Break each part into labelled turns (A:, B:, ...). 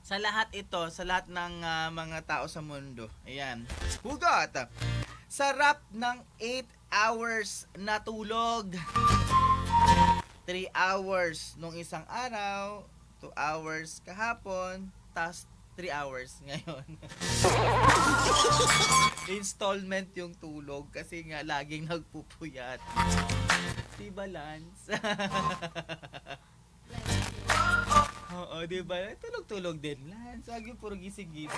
A: Sa lahat ito, sa lahat ng mga tao sa mundo. Ayan. Hugot! Sarap ng 8 hours na tulog. 3 hours nung isang araw, 2 hours kahapon, tas 3 hours ngayon. Installment yung tulog kasi nga laging nagpupuyat. Di balance. Oo, di ba? Tulog-tulog din. Lance, lagi puro gising-gising.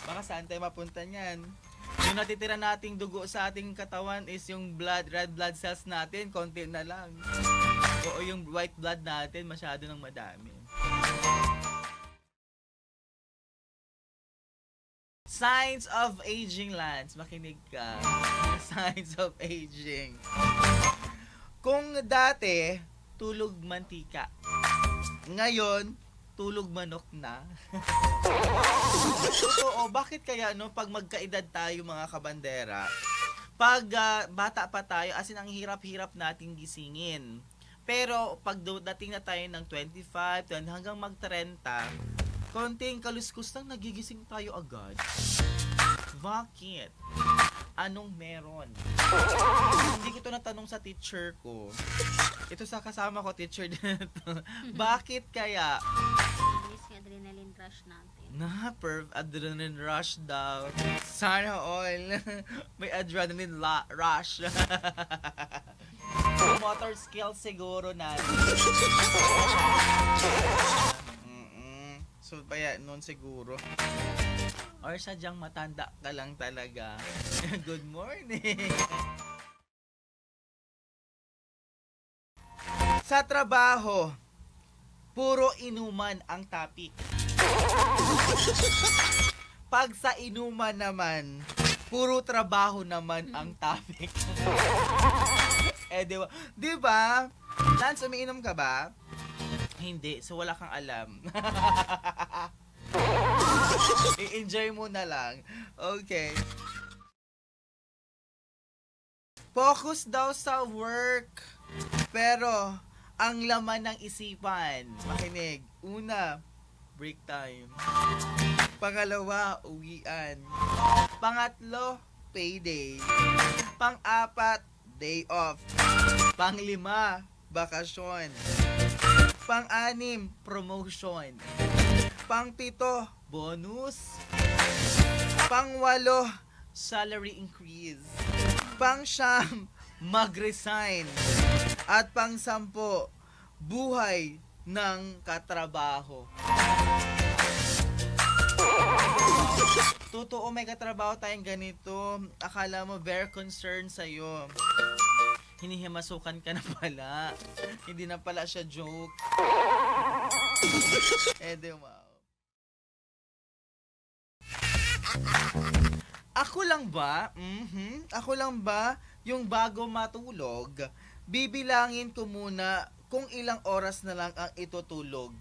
A: Baka saan tayo mapunta niyan? Yung natitira nating dugo sa ating katawan is yung red blood cells natin, konti na lang. Oo, yung white blood natin, masyado nang madami. Signs of aging, Lance. Makinig ka. Signs of aging. Kung dati, tulog mantika. Ngayon, tulog manok na. Totoo, bakit kaya no, pag magkaedad tayo mga kabandera, pag bata pa tayo, as in ang hirap-hirap nating gisingin. Pero pag dating na tayo ng 25, hanggang mag-30, konting kaluskus lang nagigising tayo agad. Bakit? Anong meron? Hindi ko ito natanong sa teacher ko. Ito sa kasama ko, teacher din ito. Bakit kaya?
B: Bilis yung adrenaline rush natin.
A: Adrenaline rush daw. Sana all. May adrenaline rush. Motor skills siguro natin. So, kaya noon siguro. Or sadyang matanda ka lang talaga. Good morning! Sa trabaho, puro inuman ang topic. Pag sa inuman naman, puro trabaho naman ang topic. Diba? Diba? Lance, umiinom ka ba? Hindi, so wala kang alam. I-enjoy mo na lang. Okay. Focus daw sa work. Pero, ang laman ng isipan. Makinig. Una, break time. Pangalawa, uwian. Pangatlo, payday. Pang-apat, day off. Pang-lima, bakasyon. Pang-anim, promotion. Pang-pito, bonus. Pang-walo, salary increase. Pang-siyam, mag-resign. At pang-sampo, buhay ng katrabaho. Totoo, may katrabaho tayong ganito. Akala mo very concerned sa'yo. Hinihimasukan ka na pala. Hindi na pala siya joke. Wow. Ako lang ba? Ako lang ba yung bago matulog? Bibilangin ko muna kung ilang oras na lang ang itutulog.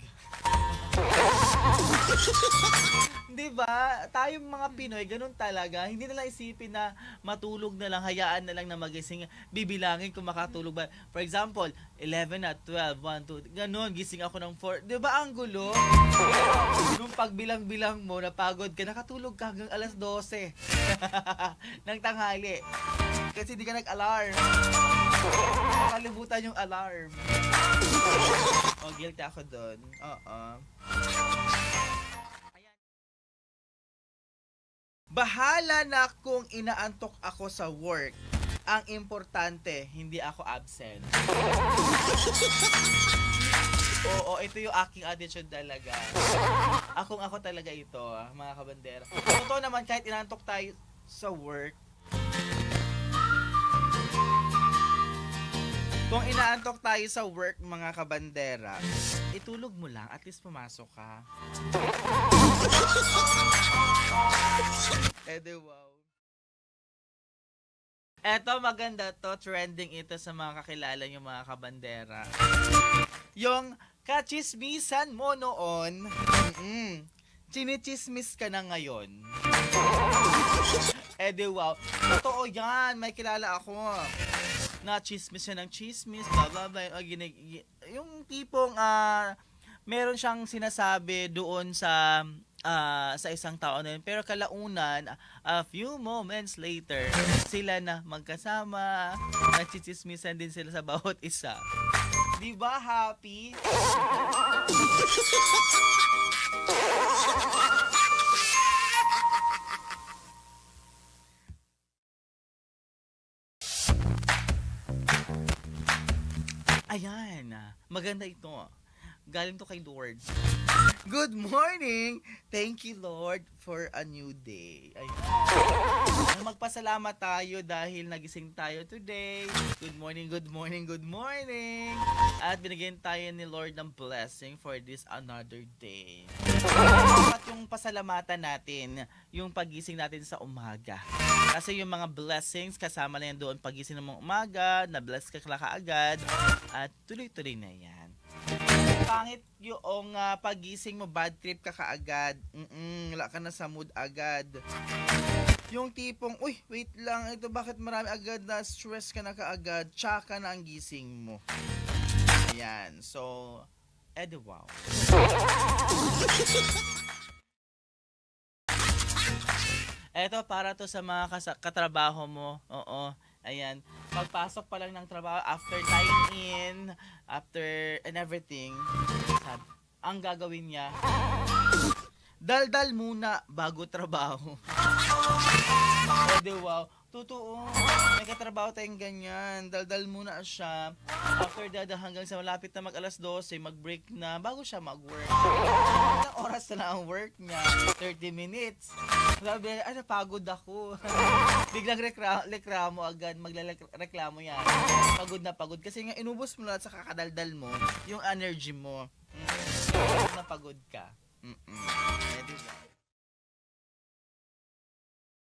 A: Diba? Tayong mga Pinoy, ganun talaga. Hindi na lang isipin na matulog na lang, hayaan na lang na magising. Bibilangin kung makatulog ba. For example, 11 at 12, 1, 2, ganun, gising ako ng 4. Diba ang gulo? Nung pagbilang-bilang mo, napagod ka, nakatulog ka hanggang alas 12 ng tanghali. Kasi di ka nag-alarm. Nakalimutan yung alarm. Oh, guilty ako doon. Bahala na kung inaantok ako sa work. Ang importante, hindi ako absent. Oo, ito yung aking attitude talaga. Ako talaga ito, mga kabandera. Totoo naman, kahit inaantok tayo sa work, kung inaantok tayo sa work, mga kabandera, itulog mo lang, at least pumasok ka. Wow. Eto, maganda to. Trending ito sa mga kakilala nyo, mga kabandera. Yung kachismisan mo noon, chinichismis ka na ngayon. Wow. Totoo yan. May kilala ako na chismis siya ng chismis, blah blah blah. Yung tipong meron siyang sinasabi doon sa isang tao na yun. Pero kalaunan, a few moments later, sila na magkasama, nagchichismisan din sila sa bawat isa. Di ba happy? Ayan, maganda ito. Galing to kay Lord. Good morning! Thank you, Lord, for a new day. Ayan. Magpasalamat tayo dahil nagising tayo today. Good morning, good morning, good morning! At binigyan tayo ni Lord ng blessing for this another day. At yung pasalamatan natin, yung pagising natin sa umaga. Kasi yung mga blessings, kasama na yan doon pagising ng mga umaga, na-bless ka kaagad, at tuloy-tuloy na yan. Pangit yung pagising mo, bad trip ka kaagad. Wala ka na sa mood agad. Yung tipong, uy, wait lang, ito bakit marami agad na stress ka na kaagad, tsaka na ang gising mo. Ayan, so, wow. Eto, para to sa mga katrabaho mo. Oo. Ayan. Pagpasok pa lang ng trabaho, after time in, after and everything, ang gagawin niya, daldal muna bago trabaho. Wow. Totoo. May katrabaho tayong ganyan. Daldal muna siya. After that, hanggang sa malapit na mag-alas 12, mag-break na bago siya mag-work. Ilang oras na ang work niya? 30 minutes. Sabi, napagod ako. Biglang reklamo agad. Magreklamo yan. Pagod na pagod. Kasi nga, inubos mo lahat sa kakadaldal mo, yung energy mo. Napagod ka.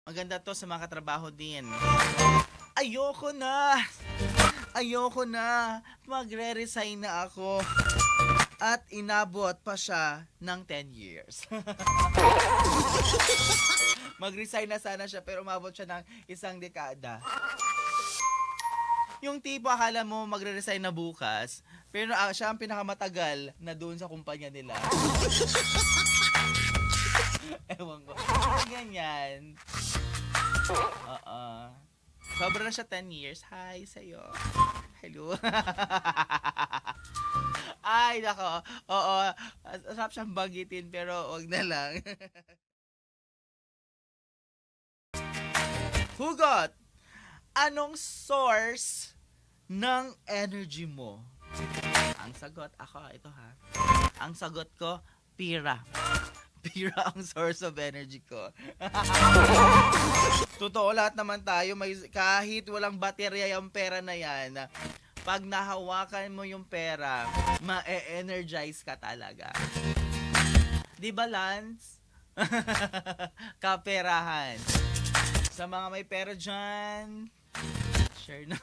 A: Maganda to sa mga katrabaho din. Ayoko na. Magre-resign na ako. At inabot pa siya ng 10 years. Mag-resign na sana siya pero umabot siya ng 1 dekada. Yung tipo akala mo magre-resign na bukas, pero siya ang pinakamatagal na doon sa kumpanya nila. Ewan ko. Ganyan. Sobra na siya 10 years. Hi sa'yo. Hello. Ay, nako. Oo. Sarap siyang bagitin pero wag na lang. Hugot! Anong source ng energy mo? Ang sagot, ito ha. Ang sagot ko, pira. Pira ang source of energy ko. Totoo, lahat naman tayo, kahit walang baterya yung pera na yan, pag nahawakan mo yung pera, ma-energize ka talaga. Di ba, Lance? Kaperahan. Sa mga may pera dyan, share na.